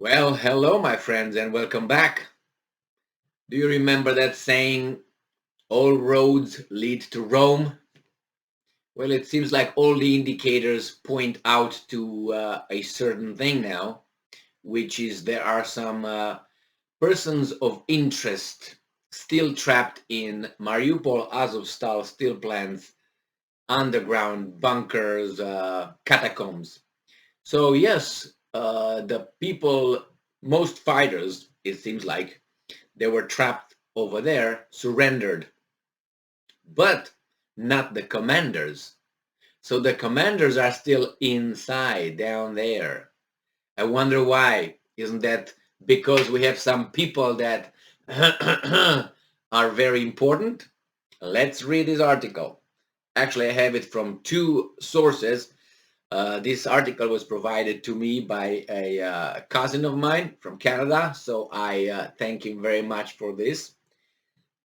Well, hello, my friends, and welcome back. Do you remember that saying, all roads lead to Rome? Well, it seems like all the indicators point out to a certain thing now, which is there are some persons of interest still trapped in Mariupol Azovstal steel plants, underground bunkers, catacombs. So, yes, the people, most fighters, it seems like, they were trapped over there, surrendered, but not the commanders. So the commanders are still inside down there. I wonder why. Isn't that because we have some people that are very important? Let's read this article. Actually, I have it from two sources. This article was provided to me by a cousin of mine from Canada, so I thank him very much for this.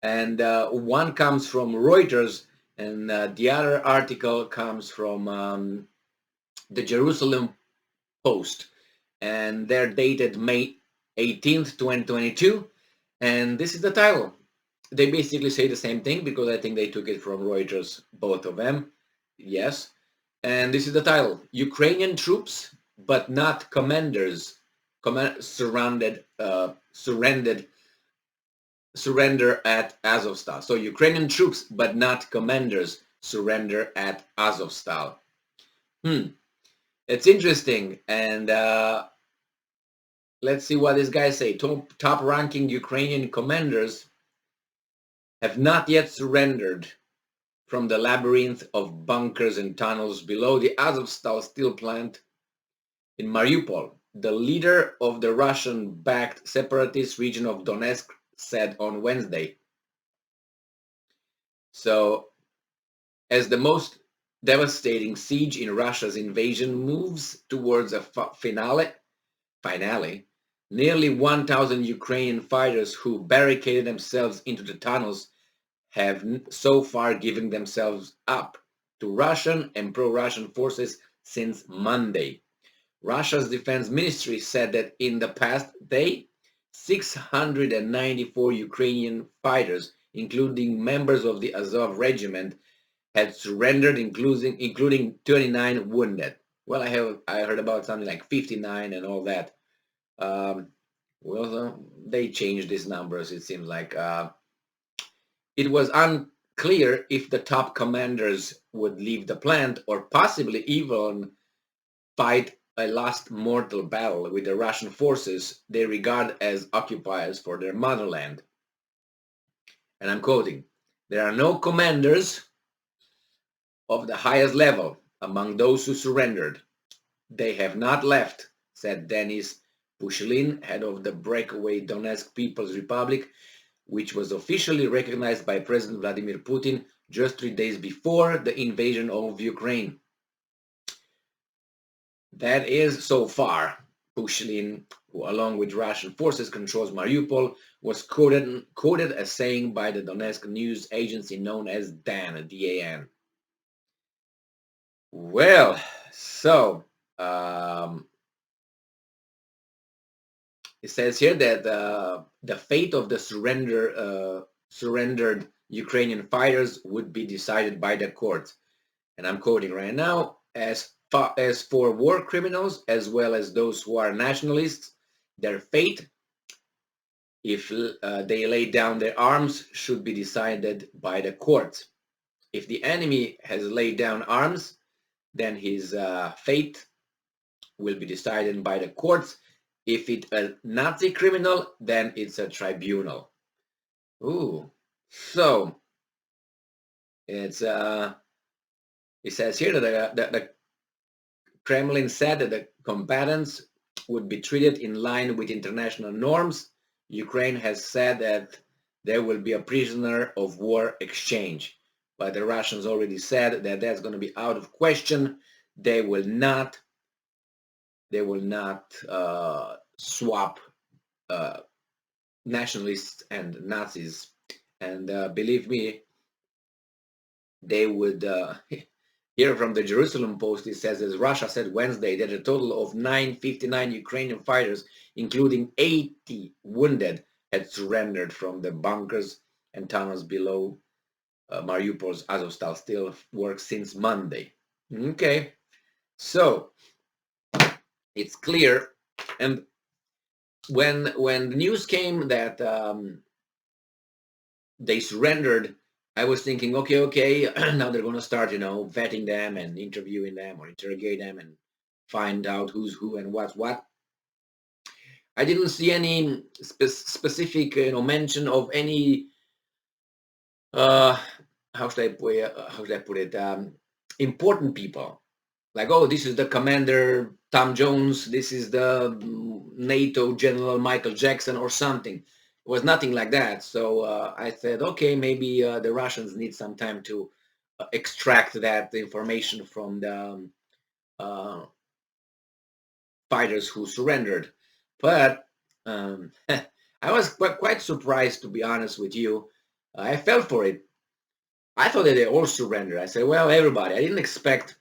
And one comes from Reuters, and the other article comes from the Jerusalem Post, and they're dated May 18th, 2022. And this is the title. They basically say the same thing because I think they took it from Reuters, both of them. Yes. And this is the title: Ukrainian troops, but not commanders, surrender at Azovstal. So Ukrainian troops, but not commanders, surrender at Azovstal. It's interesting. And let's see what this guy say. Top ranking Ukrainian commanders have not yet surrendered from the labyrinth of bunkers and tunnels below the Azovstal steel plant in Mariupol. The leader of the Russian-backed separatist region of Donetsk said on Wednesday. So, as the most devastating siege in Russia's invasion moves towards a finale, nearly 1,000 Ukrainian fighters who barricaded themselves into the tunnels have so far given themselves up to Russian and pro-Russian forces since Monday. Russia's defense ministry said that in the past day, 694 Ukrainian fighters, including members of the Azov regiment, had surrendered, including 39 wounded. Well, I heard about something like 59 and all that. Um, they changed these numbers. It seems like it was unclear if the top commanders would leave the plant or possibly even fight a last mortal battle with the Russian forces they regard as occupiers for their motherland. And I'm quoting: "There are no commanders of the highest level among those who surrendered. They have not left," said Denis Pushilin, head of the breakaway Donetsk People's Republic, which was officially recognized by President Vladimir Putin just 3 days before the invasion of Ukraine. That is, so far, Pushilin, who along with Russian forces controls Mariupol, was quoted as saying by the Donetsk news agency known as DAN, D-A-N. Well, so it says here that the fate of the surrendered Ukrainian fighters would be decided by the courts. And I'm quoting right now: as for war criminals, as well as those who are nationalists, their fate, if they lay down their arms, should be decided by the courts. If the enemy has laid down arms, then his fate will be decided by the courts. If it's a Nazi criminal, then it's a tribunal. Ooh, so it's it says here that the Kremlin said that the combatants would be treated in line with international norms. Ukraine has said that there will be a prisoner of war exchange, but the Russians already said that that's going to be out of question. They will not swap uh, nationalists and Nazis, and believe me, they would Here from the Jerusalem Post, it says that Russia said Wednesday that a total of 959 Ukrainian fighters, including 80 wounded, had surrendered from the bunkers and tunnels below Mariupol's Azovstal steel works since Monday. Okay, so it's clear. And when the news came that they surrendered, I was thinking, okay, now they're going to start, vetting them and interviewing them or interrogate them and find out who's who and what's what. I didn't see any specific, mention of any, uh, how should I put it, important people. Like, oh, this is the commander Tom Jones, this is the NATO General Michael Jackson or something. It was nothing like that. So I said, okay, maybe the Russians need some time to extract that information from the uh, fighters who surrendered. But I was quite surprised, to be honest with you. I fell for it. I thought that they all surrendered. I said, well, everybody. I didn't expect.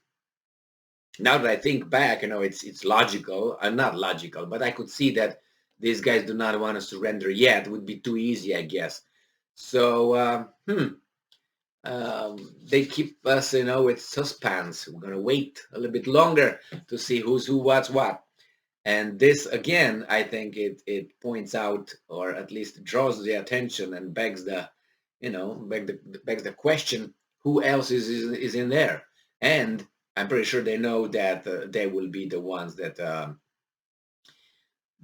Now that I think back, it's logical. Not logical, but I could see that these guys do not want to surrender yet. It would be too easy, I guess. So, they keep us, with suspense. We're gonna wait a little bit longer to see who's who, what's what. And this again, I think it points out, or at least draws the attention and begs the, begs the question: who else is in there? And I'm pretty sure they know that they will be the ones that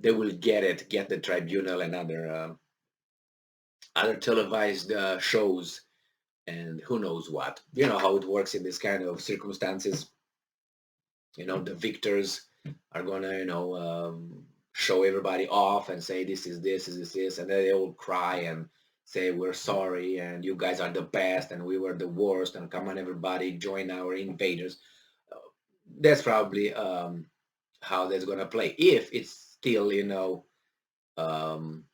they will get the tribunal and other televised shows and who knows what. You know how it works in this kind of circumstances. The victors are gonna, show everybody off and say this is this, and then they all cry and say we're sorry and you guys are the best and we were the worst and come on everybody join our invaders. That's probably how that's gonna play if it's still, um,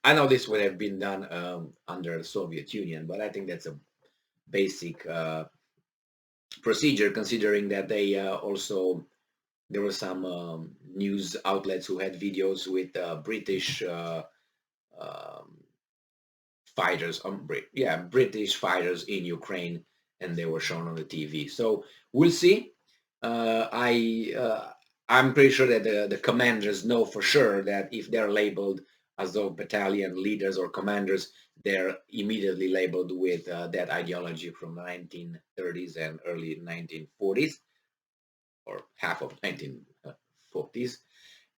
I know this would have been done under the Soviet Union, but I think that's a basic procedure, considering that they also there were some news outlets who had videos with British um, fighters, British fighters in Ukraine, and they were shown on the TV. So we'll see. I'm pretty sure that the commanders know for sure that if they're labeled Azov battalion leaders or commanders, they're immediately labeled with that ideology from the 1930s and early 1940s, or half of 1940s,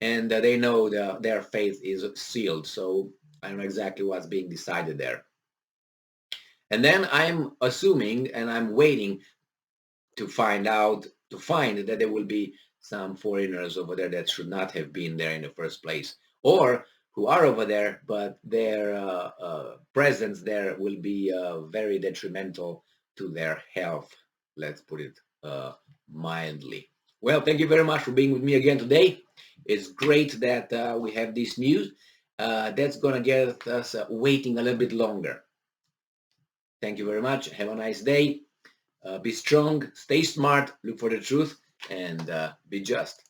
and they know their fate is sealed. So I know exactly what's being decided there. And then I'm assuming and I'm waiting to find that there will be some foreigners over there that should not have been there in the first place, or who are over there, but their presence there will be very detrimental to their health. Let's put it mildly. Well, thank you very much for being with me again today. It's great that we have this news. That's going to get us waiting a little bit longer. Thank you very much. Have a nice day. Be strong, stay smart, look for the truth, and be just.